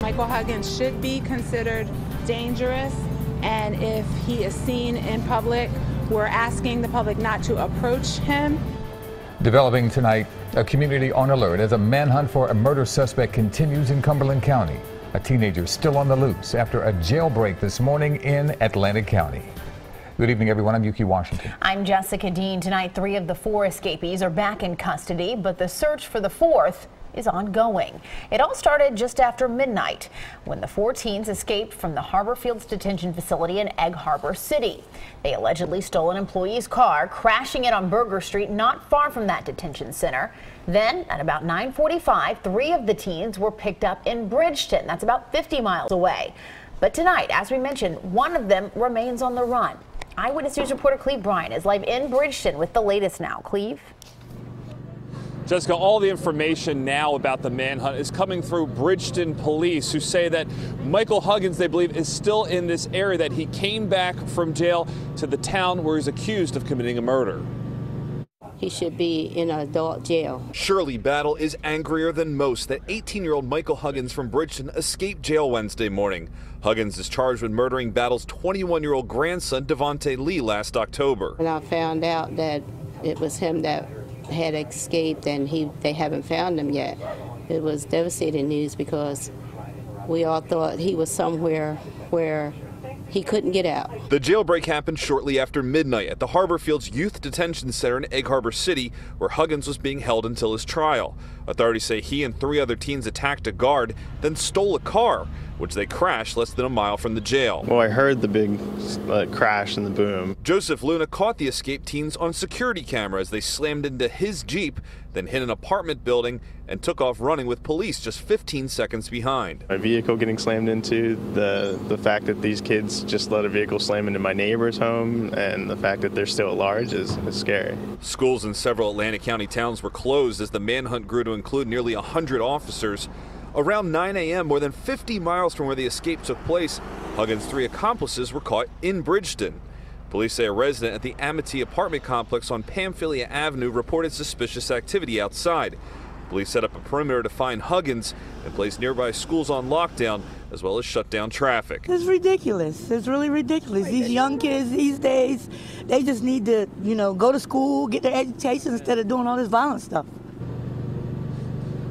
Michael Huggins should be considered dangerous, and if he is seen in public, we're asking the public not to approach him. Developing tonight, a community on alert as a manhunt for a murder suspect continues in Cumberland County. A teenager still on the loose after a jailbreak this morning in Atlantic County. Good evening, everyone. I'm Yuki Washington. I'm Jessica Dean. Tonight, 3 of the 4 escapees are back in custody, but the search for the 4th is ongoing. It all started just after midnight when the 4 teens escaped from the Harbor Fields detention facility in Egg Harbor City. They allegedly stole an employee's car, crashing it on Burger Street, not far from that detention center. Then at about 9:45, 3 of the teens were picked up in Bridgeton. That's about 50 miles away. But tonight, as we mentioned, one of them remains on the run. Eyewitness News reporter Cleve Bryan is live in Bridgeton with the latest now. Cleve? Jessica, all the information now about the manhunt is coming through Bridgeton police, who say that Michael Huggins, they believe, is still in this area, that he came back from jail to the town where he's accused of committing a murder. He should be in an adult jail. Shirley Battle is angrier than most that 18-year-old Michael Huggins from Bridgeton escaped jail Wednesday morning. Huggins is charged with murdering Battle's 21-year-old grandson, Devontae Lee, last October. When I found out that it was him that had escaped and they haven't found him yet, it was devastating news because we all thought he was somewhere where he couldn't get out. The jailbreak happened shortly after midnight at the Harbor Fields Youth Detention Center in Egg Harbor City, where Huggins was being held until his trial. Authorities say he and 3 other teens attacked a guard, then stole a car, which they crashed less than a mile from the jail. Well, I heard the big crash and the boom. Joseph Luna caught the escaped teens on security camera as they slammed into his Jeep, then hit an apartment building and took off running with police just 15 seconds behind. My vehicle getting slammed into, the fact that these kids just let a vehicle slam into my neighbor's home, and the fact that they're still at large is scary. Schools in several Atlantic County towns were closed as the manhunt grew to include nearly 100 officers. Around 9 a.m., more than 50 miles from where the escape took place, Huggins' 3 accomplices were caught in Bridgeton. Police say a resident at the Amity apartment complex on Pamphylia Avenue reported suspicious activity outside. Police set up a perimeter to find Huggins and placed nearby schools on lockdown, as well as shut down traffic. It's ridiculous. It's really ridiculous. These young kids these days, they just need to, go to school, get their education instead of doing all this violent stuff.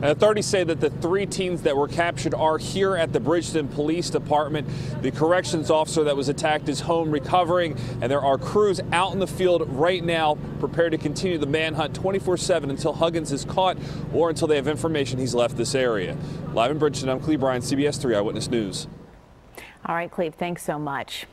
And authorities say that the 3 teens that were captured are here at the Bridgeton Police Department. The corrections officer that was attacked is home recovering, and there are crews out in the field right now prepared to continue the manhunt 24/7 until Huggins is caught or until they have information he's left this area. Live in Bridgeton, I'm Cleve Bryan, CBS 3 Eyewitness News. All right, Cleve, thanks so much.